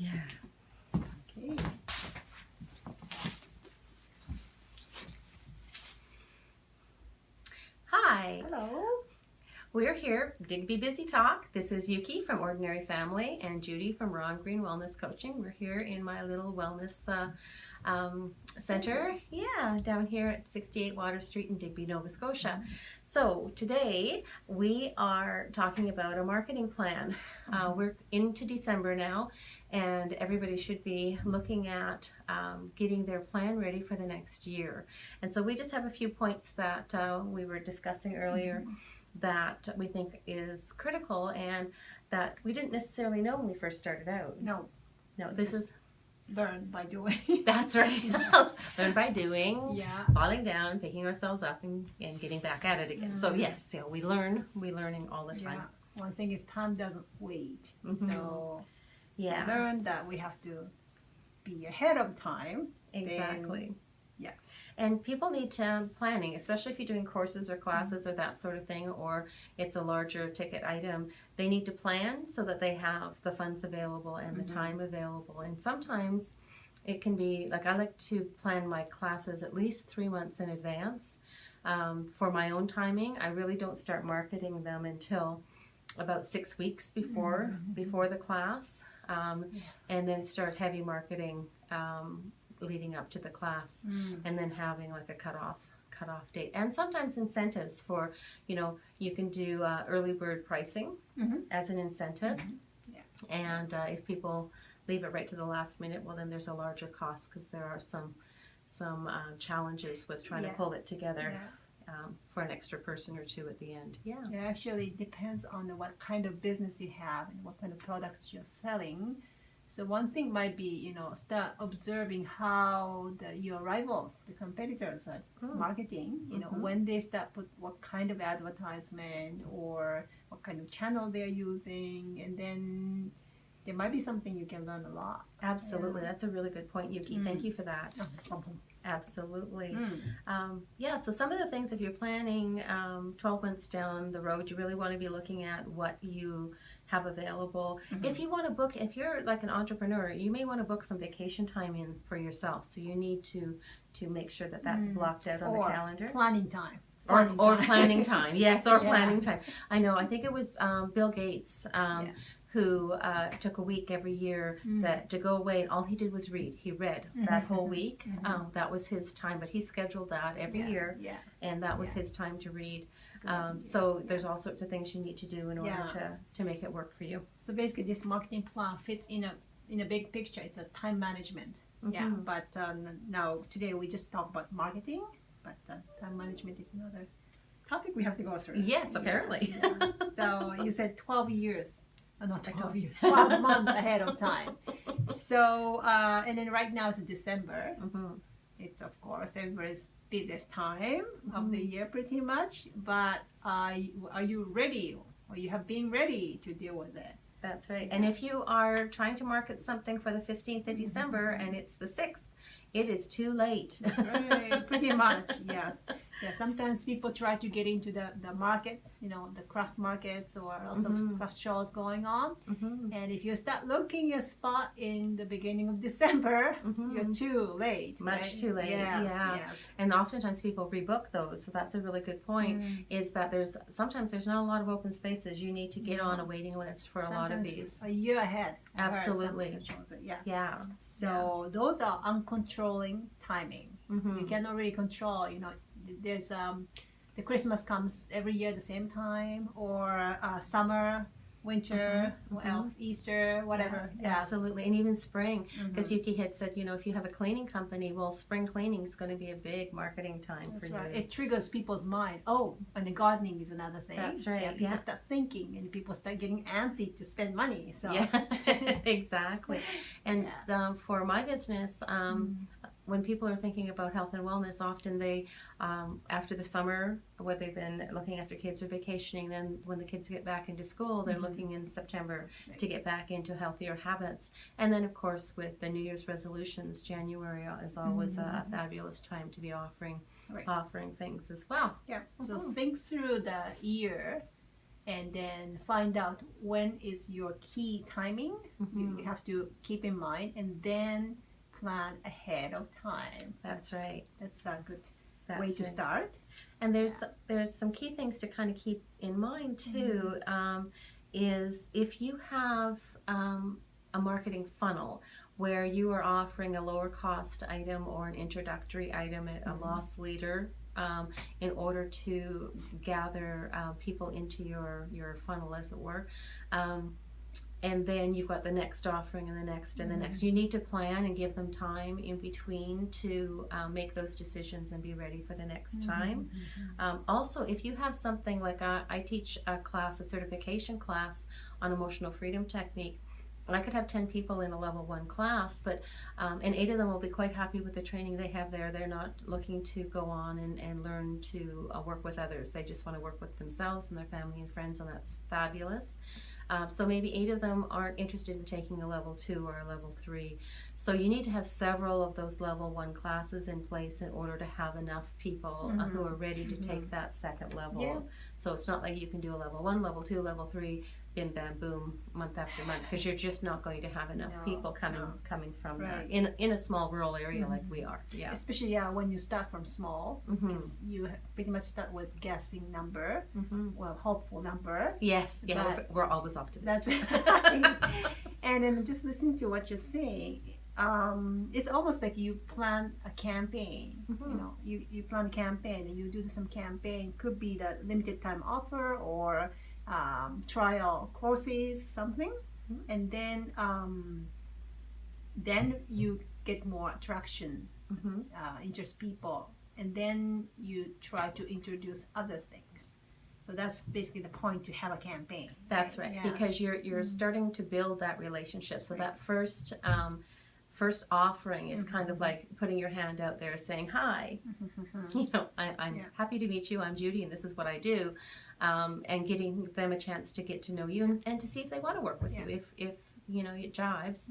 Yeah. Okay. Hi. Hello. We're here, Digby Busi Talk. This is Yuki from Ordinary Family and Judy from Raw and Green Wellness Coaching. We're here in my little wellness center. Yeah, down here at 68 Water Street in Digby, Nova Scotia. So today we are talking about a marketing plan. We're into December now, and everybody should be looking at getting their plan ready for the next year. And so we just have a few points that we were discussing earlier that we think is critical and that we didn't necessarily know when we first started out. No, this is learn by doing. That's right. Learn by doing, Yeah. falling down, picking ourselves up, and getting back at it again. So yes, we're learning all the time. Yeah. One thing is time doesn't wait. So we learn that we have to be ahead of time. Exactly. Then, yeah. And people need planning, especially if you're doing courses or classes or that sort of thing, or it's a larger ticket item. They need to plan so that they have the funds available and the time available. And sometimes it can be, like, I like to plan my classes at least 3 months in advance for my own timing. I really don't start marketing them until about 6 weeks before the class, and then start heavy marketing leading up to the class, and then having like a cutoff date, and sometimes incentives for, you can do early bird pricing as an incentive, and if people leave it right to the last minute, well, then there's a larger cost because there are some challenges with trying to pull it together for an extra person or two at the end. It actually depends on what kind of business you have and what kind of products you're selling. So one thing might be, start observing how your rivals, the competitors are marketing, when they start put what kind of advertisement or what kind of channel they're using, and then there might be something you can learn a lot. Absolutely. That's a really good point, Yuki. Thank you for that. Absolutely. So some of the things, if you're planning 12 months down the road, you really want to be looking at what you have available. If you want to book, if you're like an entrepreneur, you may want to book some vacation time in for yourself. So you need to make sure that that's blocked out on the calendar. Planning time. Or planning time. Yes, or planning time. I know. I think it was Bill Gates who took a week every year to go away, and all he did was read. He read that whole week. That was his time, but he scheduled that every year, and that was his time to read. So there's all sorts of things you need to do in order to make it work for you. So basically, this marketing plan fits in a big picture. It's a time management. But now today we just talk about marketing, but time management is another topic we have to go through. Yes, apparently. So you said 12 years. Not 12 years, 12 months ahead of time. So, and then right now it's December. It's, of course, everybody's busiest time of the year pretty much. But are you ready, or you have been ready to deal with it? That's right. And if you are trying to market something for the 15th of December and it's the 6th, it is too late. That's right. Pretty much, yes. Yeah, sometimes people try to get into the market, the craft markets or lots of craft shows going on. And if you start looking your spot in the beginning of December, you're too late. Much too late. Yes. And oftentimes people rebook those. So that's a really good point, is that sometimes there's not a lot of open spaces. You need to get on a waiting list for a lot of these. A year ahead. Absolutely. So those are uncontrolling timing. You cannot really control, there's the Christmas comes every year at the same time, or summer, winter, what else, Easter, whatever. Absolutely. And even spring, because Yuki had said, if you have a cleaning company, well, spring cleaning is going to be a big marketing time for you. It triggers people's mind. Oh, and the gardening is another thing. That's right. People start thinking, and people start getting antsy to spend money. So exactly. And for my business, when people are thinking about health and wellness, often they, after the summer, where they've been looking after kids or vacationing, then when the kids get back into school, they're looking in September to get back into healthier habits. And then, of course, with the New Year's resolutions, January is always a fabulous time to be offering things as well. So think through the year and then find out when is your key timing. You have to keep in mind, and then plan ahead of time. That's right. That's a good That's way to right. start. And there's some key things to kind of keep in mind too. Is if you have a marketing funnel where you are offering a lower cost item or an introductory item at a loss leader, in order to gather people into your funnel, as it were. And then you've got the next offering and the next and the next. You need to plan and give them time in between to make those decisions and be ready for the next time. Also, if you have something like I teach a class, a certification class on emotional freedom technique, and I could have 10 people in a level 1 class, but and 8 of them will be quite happy with the training they have there. They're not looking to go on and learn to work with others. They just want to work with themselves and their family and friends, and that's fabulous. So maybe 8 of them aren't interested in taking a level 2 or a level 3. So you need to have several of those level 1 classes in place in order to have enough people who are ready to take that second level. Yeah. So it's not like you can do a level 1, level 2, level 3, bim bam boom, month after month, because you're just not going to have enough people coming from that in a small rural area like we are. Yeah. Especially when you start from small, you pretty much start with guessing number, well, hopeful number. Yes, yeah, we're always optimists. That's right. And then just listening to what you're saying, it's almost like you plan a campaign. You know, you plan a campaign and you do some campaign. Could be the limited time offer or trial courses, something, and then you get more attraction, interest people, and then you try to introduce other things. So that's basically the point, to have a campaign. That's right, Yes. because you're starting to build that relationship. So that first offering is kind of like putting your hand out there saying, hi, you know, I'm happy to meet you, I'm Judy, and this is what I do, and getting them a chance to get to know you and to see if they want to work with you, if you know, it jives,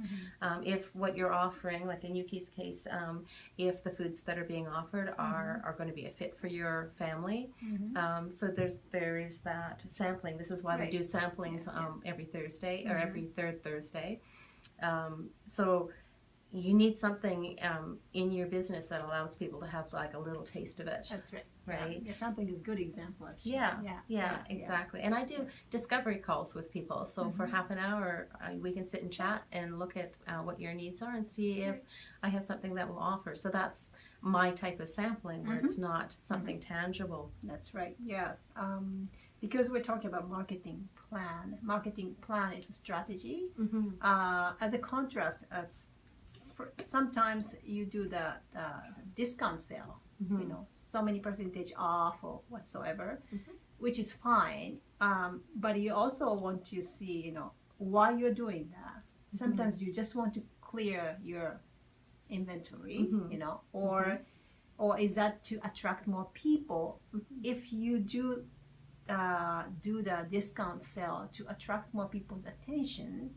if what you're offering, like in Yuki's case, if the foods that are being offered are going to be a fit for your family. So there is that sampling. This is why we do samplings every Thursday or every third Thursday. So you need something in your business that allows people to have like a little taste of it. That's right. Right? Yeah, sampling is a good example, actually. Yeah, exactly. And I do discovery calls with people. So for half an hour, we can sit and chat and look at what your needs are and see if I have something that will offer. So that's my type of sampling, where it's not something tangible. That's right. Yes. Because we're talking about marketing plan. Marketing plan is a strategy. As a contrast, sometimes you do the discount sale, you know, so many percentage off or whatsoever, which is fine. But you also want to see, you know, why you're doing that. Sometimes you just want to clear your inventory, you know, or is that to attract more people? If you do the discount sale to attract more people's attention,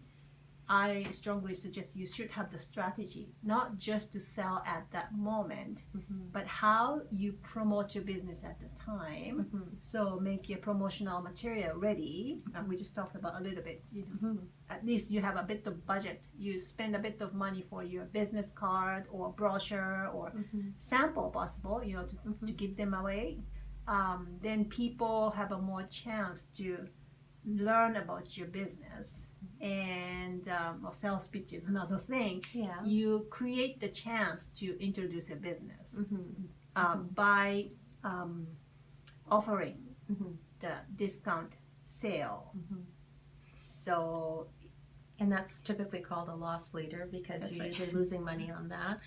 I strongly suggest you should have the strategy, not just to sell at that moment, but how you promote your business at the time. So make your promotional material ready. We just talked about a little bit. You know, at least you have a bit of budget. You spend a bit of money for your business card or brochure or sample possible, you know, to give them away. Then people have a more chance to learn about your business. And sales pitch is another thing. You create the chance to introduce your business by offering the discount sale. So, and that's typically called a loss leader, because you're usually losing money on that.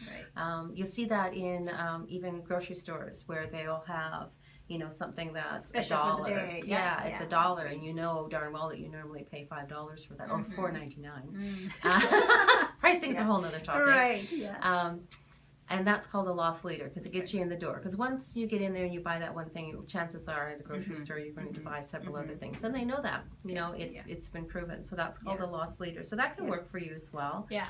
You'll see that in even grocery stores, where they'll have, you know, something that's especially $1. for the day. It's $1, and you know darn well that you normally pay $5 for that, or $4.99. Pricing is a whole nother topic. And that's called a loss leader because it That's gets you in the door. Because once you get in there and you buy that one thing, chances are at the grocery Mhm. store you're going to Mhm. buy several Mhm. other things. And they know that. You Yeah. know, it's been proven. So that's called Yeah. a loss leader. So that can Yeah. work for you as well. Yeah.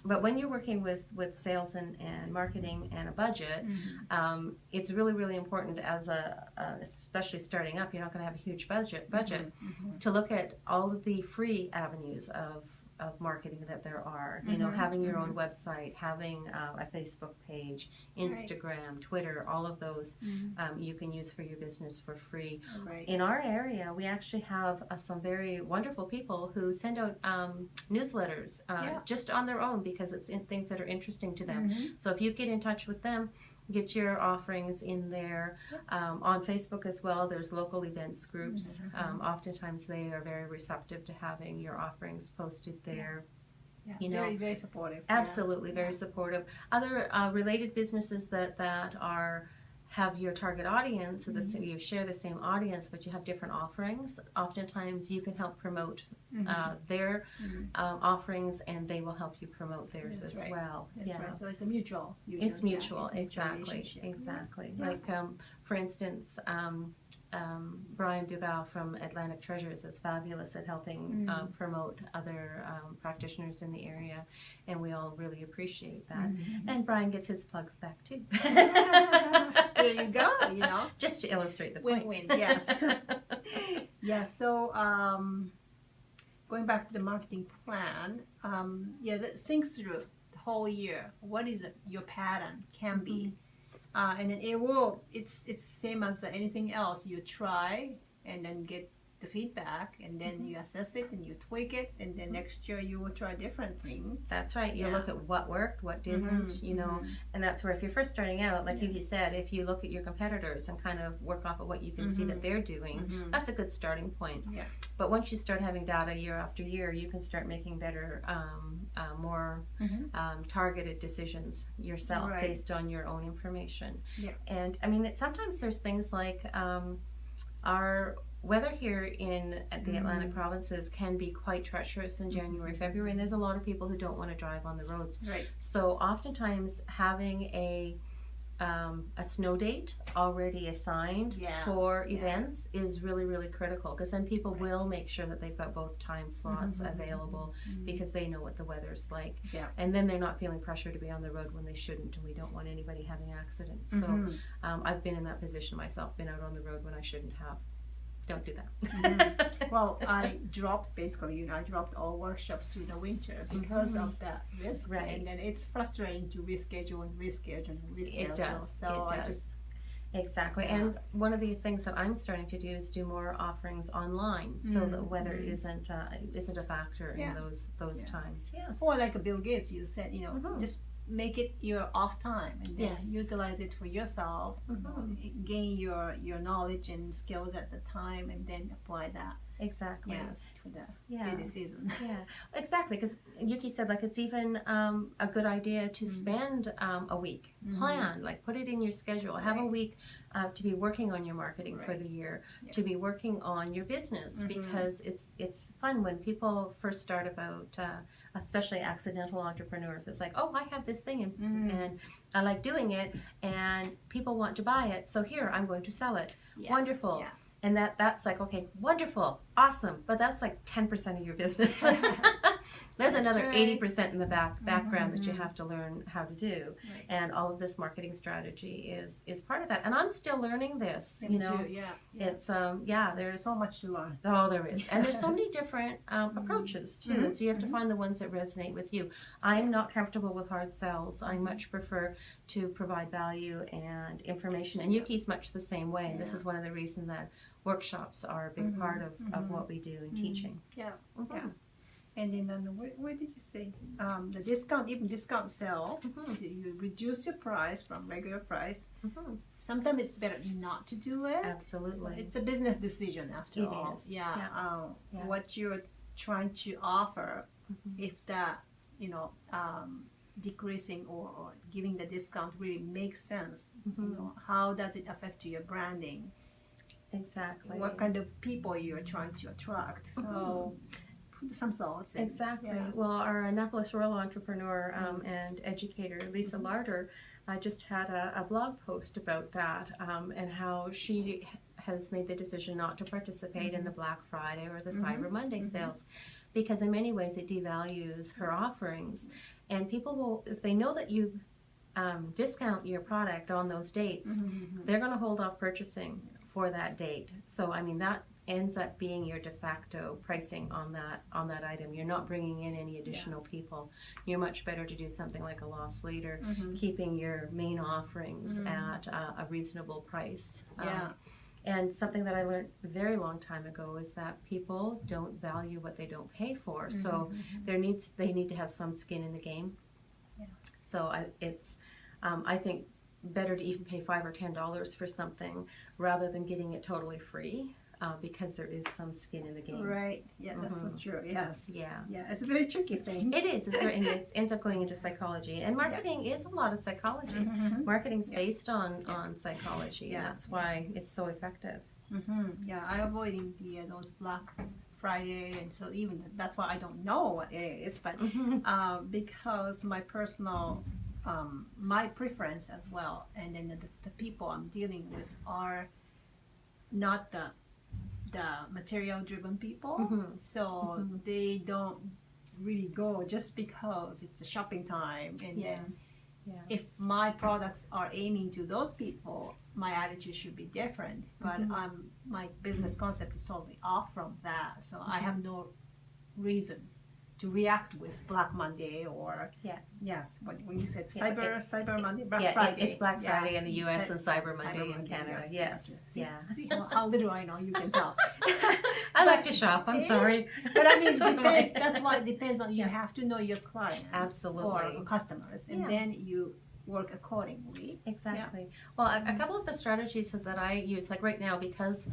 But when you're working with sales and marketing and a budget, Mhm. it's really, really important as especially starting up, you're not going to have a huge budget, Mhm. to look at all of the free avenues of marketing that there are. You know, Mhm. having your own Mhm. website, having a Facebook page, Right. Instagram, Twitter, all of those Mhm. you can use for your business for free. Right. In our area, we actually have some very wonderful people who send out newsletters Yeah. just on their own because it's in things that are interesting to them. Mhm. So if you get in touch with them, get your offerings in there. Yep. On Facebook as well, there's local events groups. Mhm. Oftentimes they are very receptive to having your offerings posted there. Yeah. You know, very, very supportive. Absolutely, Yeah. very supportive. Other related businesses that have your target audience, so you share the same audience, but you have different offerings. Oftentimes, you can help promote their offerings, and they will help you promote theirs That's as right. well. That's right. So it's a mutual. It's mutual, Yeah, it's a mutual exactly, relationship. exactly. Yeah. Like for instance, Brian Dugal from Atlantic Treasures is fabulous at helping promote other practitioners in the area, and we all really appreciate that. And Brian gets his plugs back too. There you go. You know, just to illustrate the point. Win-win. Yes. Yeah. So going back to the marketing plan, think through the whole year. What is your pattern can be, and then it's same as anything else. You try and then get the feedback, and then you assess it and you tweak it, and then next year you will try a different thing. That's right. You look at what worked, what didn't, you know, and that's where if you're first starting out, like you said, if you look at your competitors and kind of work off of what you can see that they're doing, that's a good starting point. Yeah. But once you start having data year after year, you can start making better, more targeted decisions yourself based on your own information. Yeah. And I mean, sometimes there's things like our weather here in the Atlantic provinces can be quite treacherous in January, February, and there's a lot of people who don't want to drive on the roads. Right. So oftentimes having a snow date already assigned for events is really, really critical, because then people will make sure that they've got both time slots available because they know what the weather's like. Yeah. And then they're not feeling pressure to be on the road when they shouldn't, and we don't want anybody having accidents. So I've been in that position myself, been out on the road when I shouldn't have. Don't do that. Well, I dropped all workshops through the winter because of that risk. Right. And then it's frustrating to reschedule and reschedule and reschedule. It does. So it does. Exactly. And one of the things that I'm starting to do is do more offerings online, so that weather isn't a factor in those times. Yeah. Or like Bill Gates, you said, just make it your off time and then utilize it for yourself, gain your knowledge and skills at the time, and then apply that. Exactly. For the busy season. Yeah, exactly. Because Yuki said, like, it's even a good idea to spend a week, plan, like, put it in your schedule, have a week to be working on your marketing for the year, to be working on your business, because it's fun when people first start about, especially accidental entrepreneurs. It's like, oh, I have this thing and I like doing it, and people want to buy it, so here, I'm going to sell it. Wonderful. Yeah. And that's like, okay, wonderful, awesome, but that's like 10% of your business. There's another 80% in the background that you have to learn how to do, and all of this marketing strategy is part of that. And I'm still learning this. Me too. It's there's so much to learn. Oh, there is, and there's so many different approaches too. And so you have to find the ones that resonate with you. I'm not comfortable with hard sells. I much prefer to provide value and information. And Yuki's much the same way. And this is one of the reasons that workshops are a big part of what we do in teaching. Yeah. Yes. And then where did you say the discount sale? You reduce your price from regular price. Sometimes it's better not to do it. Absolutely, so it's a business decision after all. Is. What you're trying to offer, if that decreasing or giving the discount really makes sense. How does it affect your branding? Exactly. What kind of people you're trying to attract? So. put some thoughts. And, Exactly. Yeah. Well, our Annapolis rural entrepreneur and educator, Lisa Larder, just had a blog post about that and how she has made the decision not to participate in the Black Friday or the Cyber Monday sales because in many ways it devalues her offerings. And people will, if they know that you discount your product on those dates, they're going to hold off purchasing for that date. So, I mean, that ends up being your de facto pricing on that item. You're not bringing in any additional people. You're much better to do something like a loss leader, keeping your main offerings at a reasonable price. And something that I learned a very long time ago is that people don't value what they don't pay for. So they need to have some skin in the game. So I think better to even pay $5 or $10 for something rather than getting it totally free. Because there is some skin in the game. Right. Yeah, that's so true. Yes. Yeah. Yeah, it's a very tricky thing. It is. It ends up going into psychology. And marketing is a lot of psychology. Marketing's based on psychology. And that's why it's so effective. Yeah, I avoiding those Black Friday, and so even that's why I don't know what it is. But because my personal, my preference as well, and then the people I'm dealing with are not the material driven people, so they don't really go just because it's a shopping time. And then if my products are aiming to those people, my attitude should be different. But my business concept is totally off from that, so I have no reason to react with Black Monday or when you said Cyber Monday, Black Friday. It's Black Friday in the U.S. and Cyber Monday in Canada. Yes. See how little I know. You can tell. I like to shop. I'm sorry. But I mean, depends. That's why it depends on you have to know your clients, absolutely, or customers, and then you work accordingly. Exactly. Well, a couple of the strategies that I use, like right now, because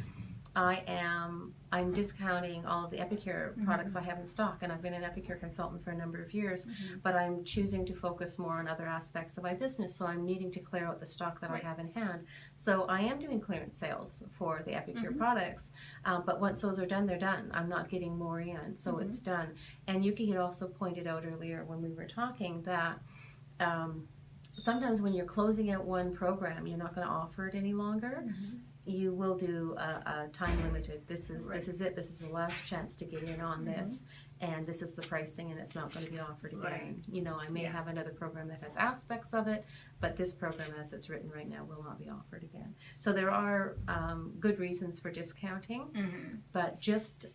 I'm discounting all of the Epicure products I have in stock, and I've been an Epicure consultant for a number of years, but I'm choosing to focus more on other aspects of my business, so I'm needing to clear out the stock that I have in hand. So I am doing clearance sales for the Epicure products, but once those are done, they're done. I'm not getting more in, so it's done. And Yuki had also pointed out earlier when we were talking that sometimes when you're closing out one program, you're not going to offer it any longer. You will do a time limited. This is it. This is the last chance to get in on this, and this is the pricing, and it's not going to be offered again. You know, I may have another program that has aspects of it, but this program, as it's written right now, will not be offered again. So there are good reasons for discounting, but just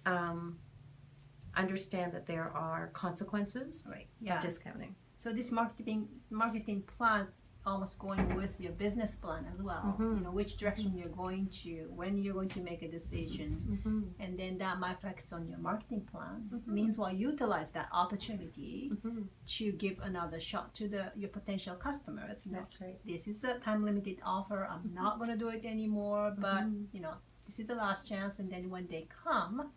understand that there are consequences of discounting. So this marketing plans almost going with your business plan as well. You know which direction you're going to, when you're going to make a decision, and then that might affect on your marketing plan. Meanwhile, utilize that opportunity to give another shot to your potential customers. You know, that's right. This is a time limited offer. I'm not going to do it anymore, but you know, this is the last chance. And then when they come,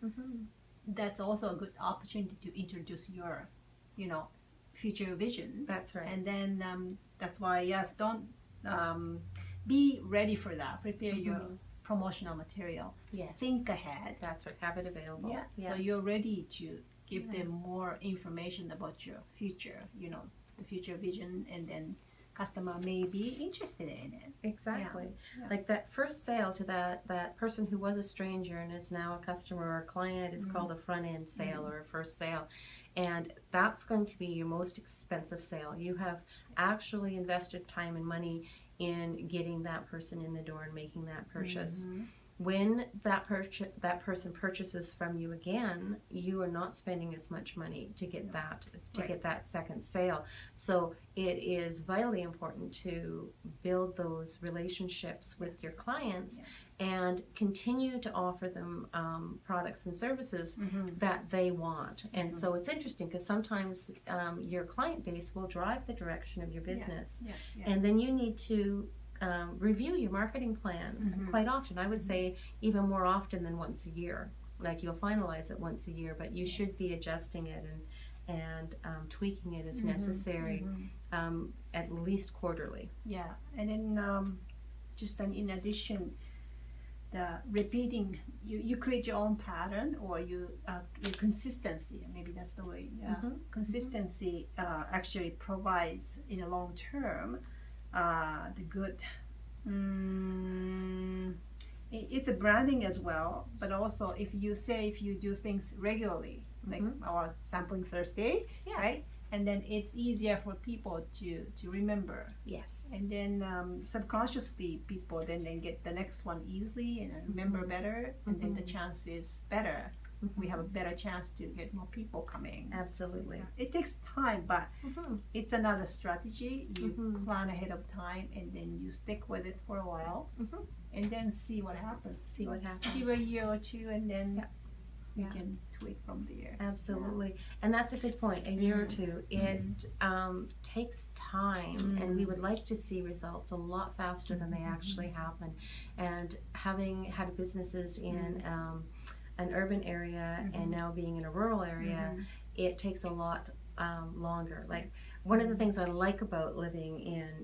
that's also a good opportunity to introduce your, you know, future vision. That's right. And then that's why don't be ready for that. Prepare your promotional material. Think ahead. That's right. Have it available. So you're ready to give them more information about your future, you know, the future vision, and then customer may be interested in it. Exactly. Like that first sale to that person who was a stranger and is now a customer or a client is called a front end sale or a first sale. And that's going to be your most expensive sale. You have actually invested time and money in getting that person in the door and making that purchase. When that person purchases from you again, you are not spending as much money to get get that second sale. So it is vitally important to build those relationships with your clients and continue to offer them products and services that they want. And so it's interesting because sometimes your client base will drive the direction of your business, and then you need to review your marketing plan quite often. I would say even more often than once a year. Like you'll finalize it once a year, but you should be adjusting it and tweaking it as necessary, at least quarterly. And then just in addition, the repeating, you create your own pattern, or your consistency, maybe that's the way. Consistency actually provides in the long term the good. It's a branding as well, but also if you do things regularly, like our sampling Thursday, right? And then it's easier for people to remember. Yes. And then subconsciously people then get the next one easily and remember better, and then the chance is better. We have a better chance to get more people coming. Absolutely. So, it takes time, but it's another strategy. You plan ahead of time, and then you stick with it for a while, and then see what happens. Give a year or two, and then you can tweak from there. Absolutely. And that's a good point. A year or two. It takes time, and we would like to see results a lot faster than they actually happen. And having had businesses in an urban area and now being in a rural area, it takes a lot longer. Like, one of the things I like about living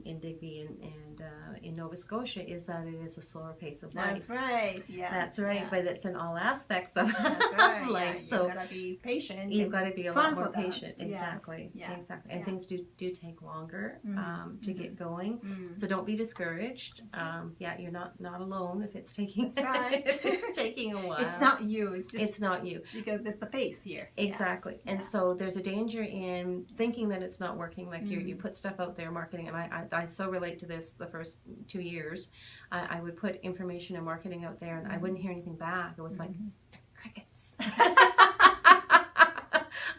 in Digby and in Nova Scotia is that it is a slower pace of life. That's right. Yeah. That's right. But it's in all aspects of right. life. Yeah. So you've got to be patient. you've got to be a lot more that. patient. Exactly. Yes. Yeah. Exactly. And things do take longer to get going. So don't be discouraged. You're not alone if it's taking That's right. if it's taking a while. It's not you. It's not you. Because it's the pace here. Exactly. And so there's a danger in thinking that it's not working. Like you put stuff out there, marketing, and I so relate to this. The first 2 years, I would put information and marketing out there, and I wouldn't hear anything back. It was like crickets.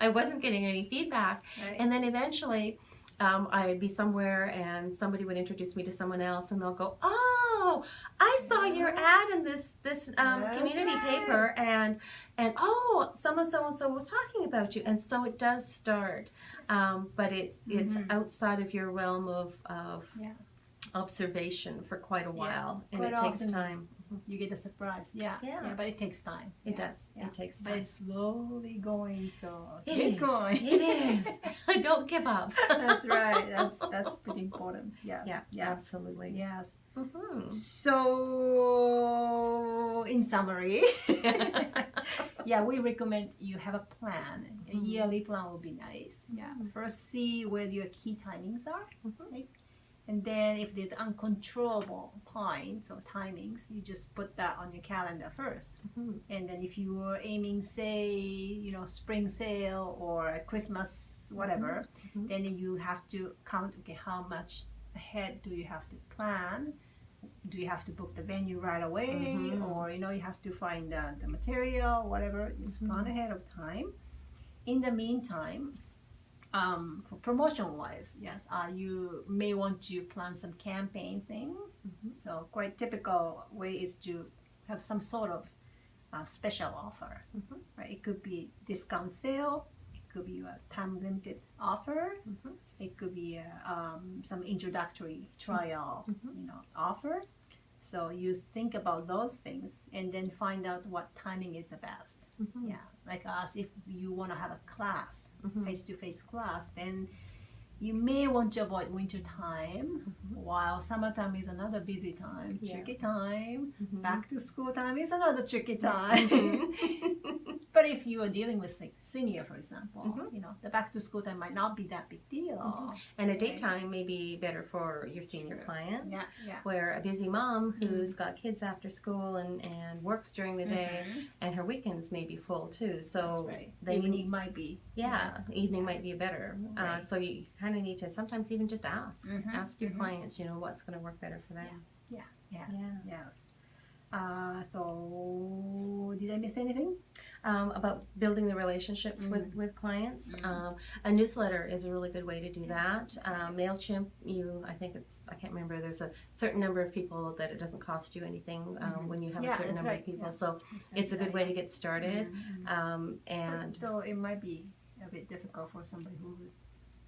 I wasn't getting any feedback. Right. And then eventually I'd be somewhere and somebody would introduce me to someone else, and they'll go, "Oh, I saw your ad in this community paper, and oh, so and so was talking about you." And so it does start, but it's outside of your realm of observation for quite a while, and it takes time. You get a surprise, but it takes time. It does. It takes time. But it's slowly going, so keep going. It is. Don't give up. That's right. That's pretty important. Yes. Yeah. Absolutely. Yes. So, in summary, we recommend you have a plan. A yearly plan would be nice. First, see where your key timings are. Right? And then if there's uncontrollable points or timings, you just put that on your calendar first. And then if you were aiming, say, spring sale or a Christmas, whatever, then you have to count, how much ahead do you have to plan? Do you have to book the venue right away? Or, you have to find the material, whatever. Just plan ahead of time. In the meantime, for promotion-wise, you may want to plan some campaign thing. So quite typical way is to have some sort of special offer. Right? It could be discount sale. It could be a time-limited offer. It could be some introductory trial, offer. So you think about those things and then find out what timing is the best. Like us, if you want to have a class, face-to-face class, then you may want to avoid winter time, while summertime is another busy time, tricky time. Back to school time is another tricky time. But if you are dealing with senior, for example, the back to school time might not be that big deal. And a daytime may be better for your senior clients, where a busy mom who's got kids after school and works during the day, and her weekends may be full too. So evening might be. Evening might be better. So you kind of need to sometimes even just ask your clients, what's going to work better for them. Yes. So did I miss anything? About building the relationships with clients. A newsletter is a really good way to do that. MailChimp, I can't remember, there's a certain number of people that it doesn't cost you anything when you have a certain number of people. So it's a good way to get started. And though it might be a bit difficult for somebody who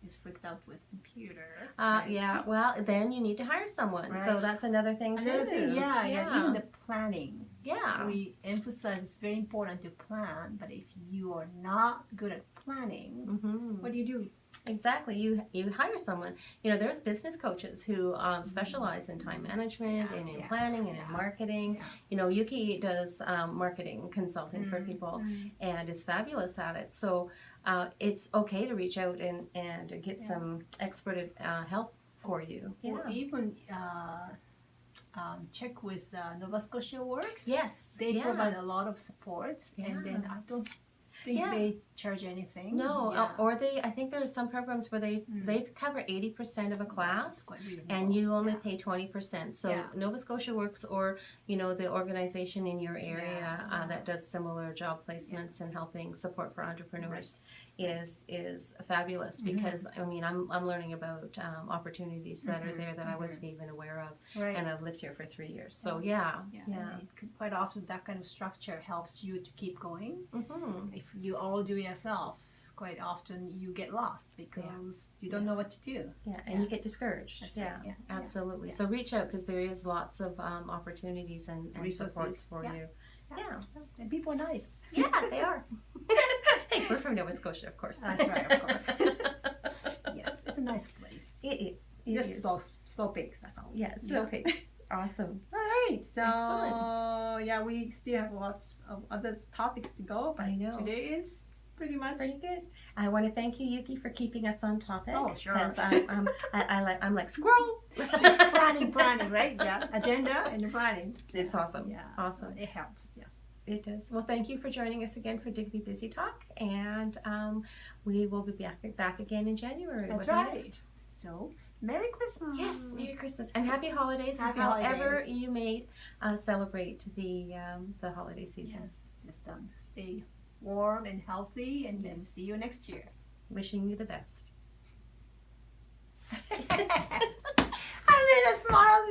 is freaked out with computer. Well, then you need to hire someone. So that's another thing too. Even the planning. We emphasize it's very important to plan, but if you are not good at planning, what do? Exactly. You hire someone. You know, there's business coaches who specialize in time management and in planning and in marketing. Yeah. You know, Yuki does marketing consulting for people and is fabulous at it. So it's okay to reach out and get some expert help for you. Or even check with Nova Scotia Works. Yes. They provide a lot of support, and then I don't think they charge anything. No, or I think there's some programs where they cover 80% of a class, and you only pay 20%. So Nova Scotia Works, or you know, the organization in your area that does similar job placements and helping support for entrepreneurs is fabulous, because I mean I'm learning about opportunities that are there that I wasn't even aware of, and I've lived here for 3 years. So quite often that kind of structure helps you to keep going. If you all do yourself, quite often you get lost because you don't know what to do. And you get discouraged. That's right. Absolutely. So reach out, because there is lots of opportunities and supports for you. And people are nice. Yeah, they are. Hey, we're from Nova Scotia, of course. That's right, of course. Yes, it's a nice place. It is. Just slow pace, that's all. Yeah, slow pace. Awesome. All right, so we still have lots of other topics to go, but today is pretty good. I want to thank you, Yuki, for keeping us on topic. Oh, sure. Because I'm like squirrel. planning, right? Yeah, agenda and planning. It's awesome. Yeah, awesome. So it helps. Yes. It does. Well, thank you for joining us again for Digby Busi Talk, and we will be back again in January. That's right. So, Merry Christmas. Yes, Merry Christmas and Happy Holidays. However you may celebrate the holiday season. Yes, just stay warm and healthy, and then see you next year. Wishing you the best. I made a smile.